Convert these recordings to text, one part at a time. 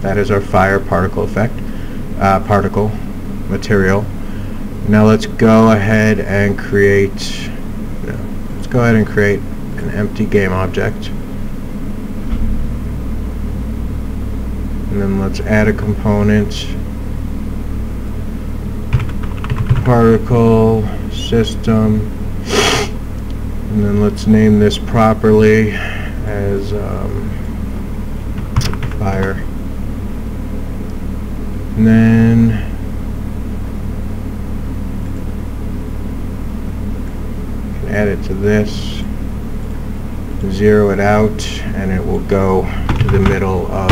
That is our fire particle effect, particle material. Now let's go ahead and create an empty game object. And then let's add a component, particle system, and then let's name this properly as fire. And then add it to this, zero it out, and it will go to the middle of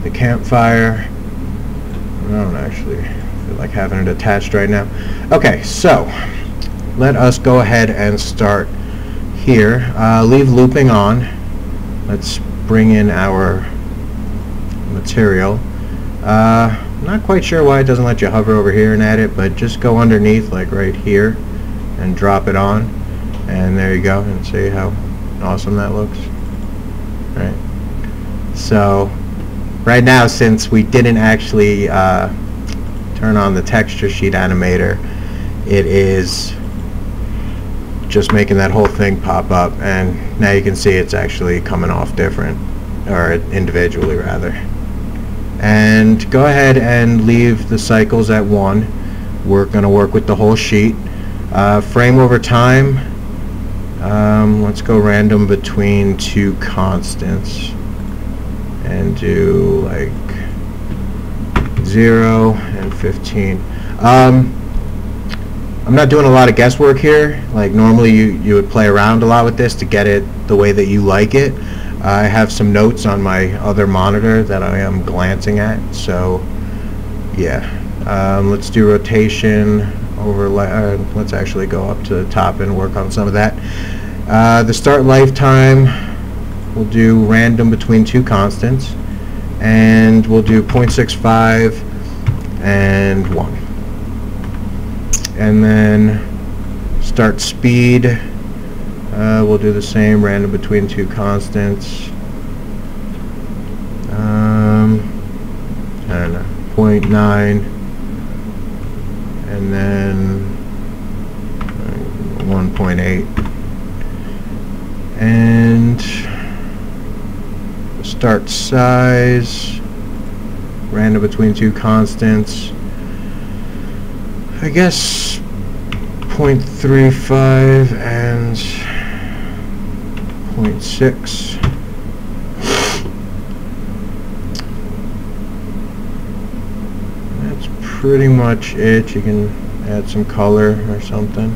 the campfire. I don't actually feel like having it attached right now. Okay, so let us go ahead and start here. Leave looping on. Let's bring in our material. Not quite sure why it doesn't let you hover over here and add it, but just go underneath, like right here, and drop it on, and there you go, and see how awesome that looks. Right. So right now, since we didn't actually turn on the texture sheet animator, it is just making that whole thing pop up, and now you can see it's actually coming off different, or individually rather. And go ahead and leave the cycles at 1. We're going to work with the whole sheet. Frame over time, let's go random between 2 constants and do like 0 and 15. I'm not doing a lot of guesswork here. Like normally you would play around a lot with this to get it the way that you like it. I have some notes on my other monitor that I am glancing at, so yeah. Let's do rotation overlay. Let's actually go up to the top and work on some of that. The start lifetime, we'll do random between 2 constants, and we'll do 0.65 and 1. And then start speed, we'll do the same, random between 2 constants. I don't know, 0.9, and then 1.8. And start size, random between 2 constants. I guess 0.35 and 0.6. That's pretty much it. You can add some color or something.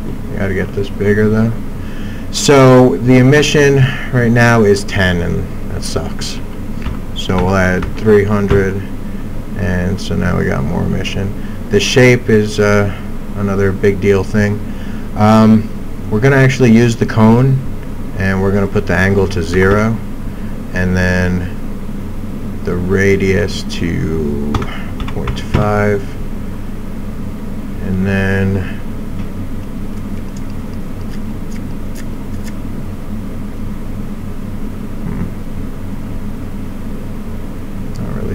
You gotta get this bigger though. So the emission right now is 10, and that sucks. So we'll add 300, and so now we got more emission. The shape is another big deal thing. We're going to actually use the cone, and we're going to put the angle to 0, and then the radius to 0.5, and then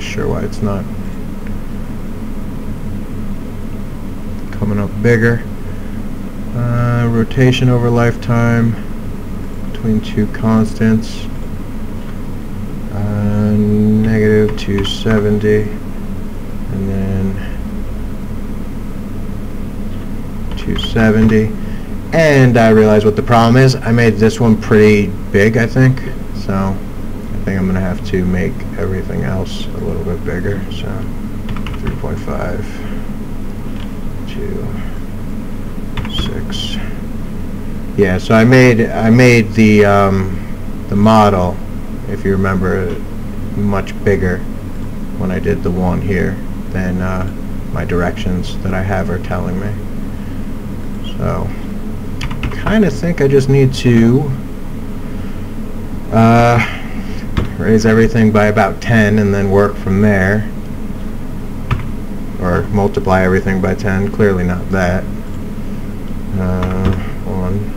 sure why it's not coming up bigger. Rotation over lifetime between 2 constants, negative 270, and then 270. And I realize what the problem is. I made this one pretty big, I think, so I think I'm going to have to make everything else a little bit bigger. So 3.5 to 6. Yeah, so I made the model, if you remember, much bigger when I did the one here than my directions that I have are telling me. So I kind of think I just need to raise everything by about 10 and then work from there, or multiply everything by 10. Clearly not that. 1.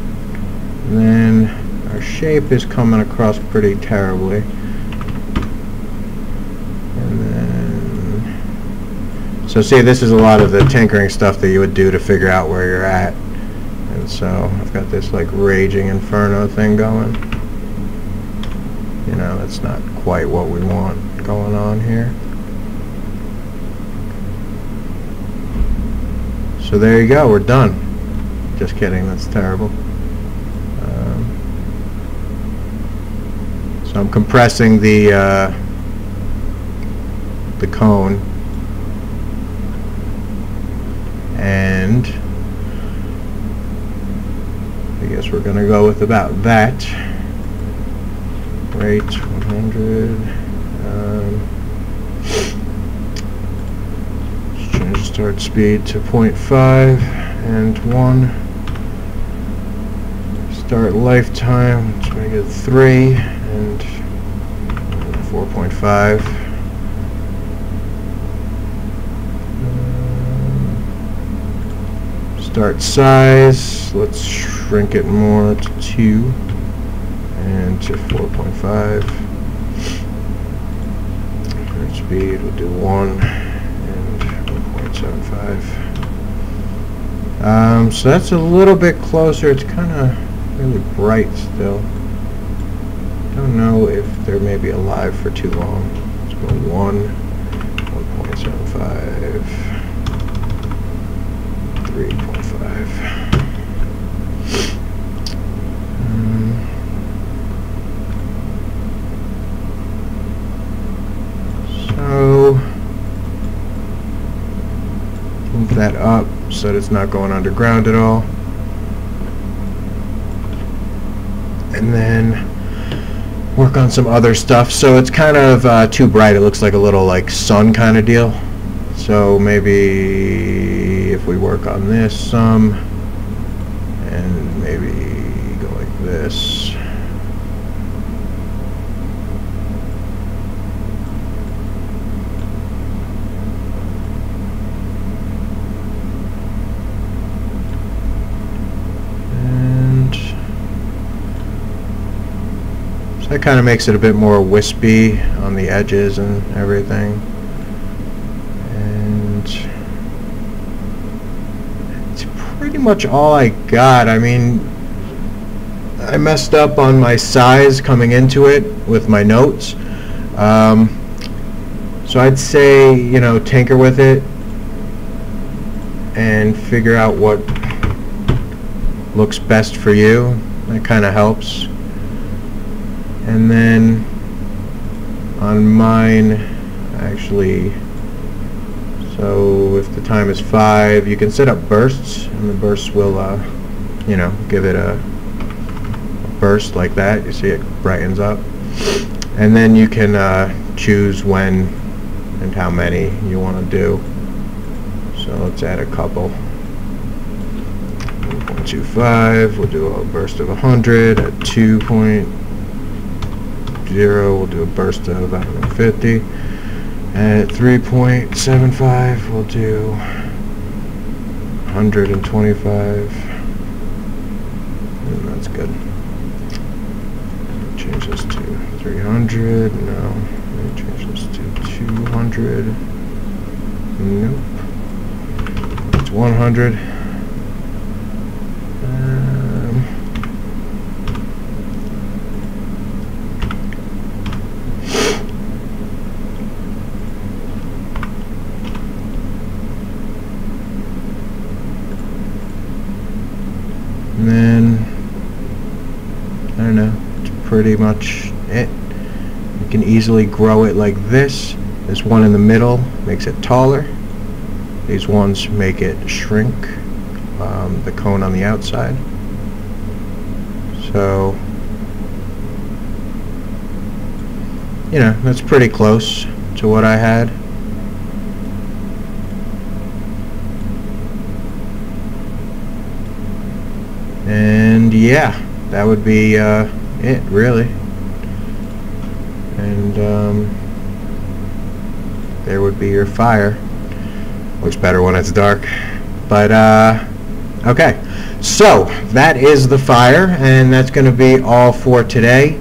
And then our shape is coming across pretty terribly. So see, this is a lot of the tinkering stuff that you would do to figure out where you're at. And so I've got this like raging inferno thing going. You know, that's not quite what we want going on here. So there you go, we're done. Just kidding, that's terrible. So I'm compressing the cone, and I guess we're going to go with about that. Rate 100. Let's change the start speed to 0.5 and 1. Start lifetime, let's make it 3 and 4.5. Start size, let's shrink it more to 2 and to 4.5. Start speed, we'll do 1 and 1.75. So that's a little bit closer. It's kind of really bright still. Don't know if they're maybe alive for too long. Let's go 1.75, 3.5. So move that up so that it's not going underground at all. And then work on some other stuff. So it's kind of too bright. It looks like a little like sun kind of deal. So maybe if we work on this some, and maybe go like this. That kind of makes it a bit more wispy on the edges and everything. And it's pretty much all I got. I mean, I messed up on my size coming into it with my notes. So I'd say, you know, tinker with it and figure out what looks best for you. That kind of helps. And then on mine, actually, so if the time is 5, you can set up bursts, and the bursts will, you know, give it a burst like that. You see it brightens up. And then you can choose when and how many you want to do. So let's add a couple. 1.25, we'll do a burst of 100 at 2.0, we'll do a burst of 150. At 3.75, we'll do 125. And that's good. Change this to 300. No. Let me change this to 200. Nope. It's 100. And then, I don't know, it's pretty much it. You can easily grow it like this. This one in the middle makes it taller. These ones make it shrink, the cone on the outside. So, you know, that's pretty close to what I had. And yeah, that would be it, really. And there would be your fire. Looks better when it's dark. But okay, so that is the fire, and that's going to be all for today.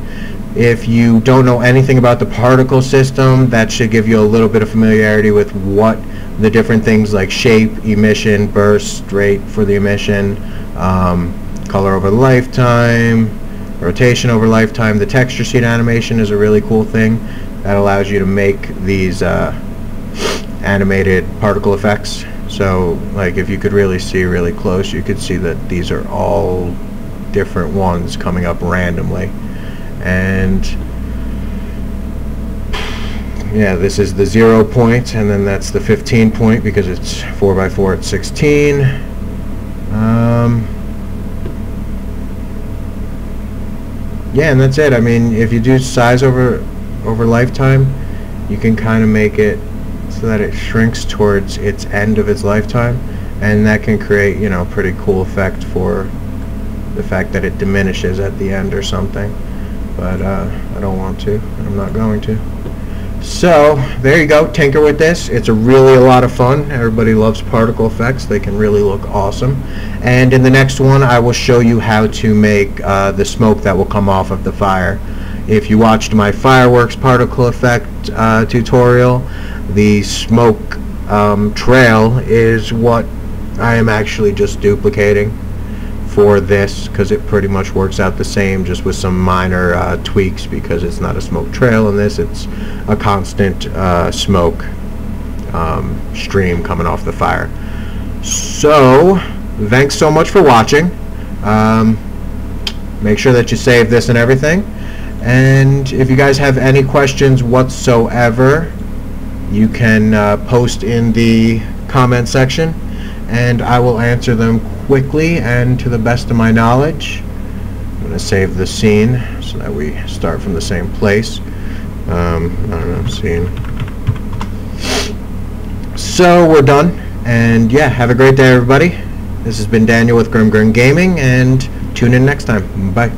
If you don't know anything about the particle system, that should give you a little bit of familiarity with what the different things like shape, emission, burst rate for the emission, color over lifetime, rotation over lifetime. The texture seed animation is a really cool thing that allows you to make these animated particle effects. So like if you could really see really close, you could see that these are all different ones coming up randomly. And yeah, this is the 0 point, and then that's the 15 point because it's 4x4 at 16. Yeah, and that's it. I mean, if you do size over lifetime, you can kind of make it so that it shrinks towards its end of its lifetime, and that can create, you know, pretty cool effect for the fact that it diminishes at the end or something. But I don't want to, and I'm not going to. So there you go, tinker with this. It's really a lot of fun. Everybody loves particle effects. They can really look awesome. And in the next one I will show you how to make the smoke that will come off of the fire. If you watched my fireworks particle effect tutorial, the smoke trail is what I am actually just duplicating for this, because it pretty much works out the same, just with some minor tweaks, because it's not a smoke trail in this, it's a constant smoke stream coming off the fire. So thanks so much for watching. Make sure that you save this and everything, and if you guys have any questions whatsoever, you can post in the comment section and I will answer them quickly and to the best of my knowledge. I'm going to save the scene so that we start from the same place. I don't know, scene. So we're done, and yeah, have a great day everybody. This has been Daniel with Grin Gaming, and tune in next time. Bye.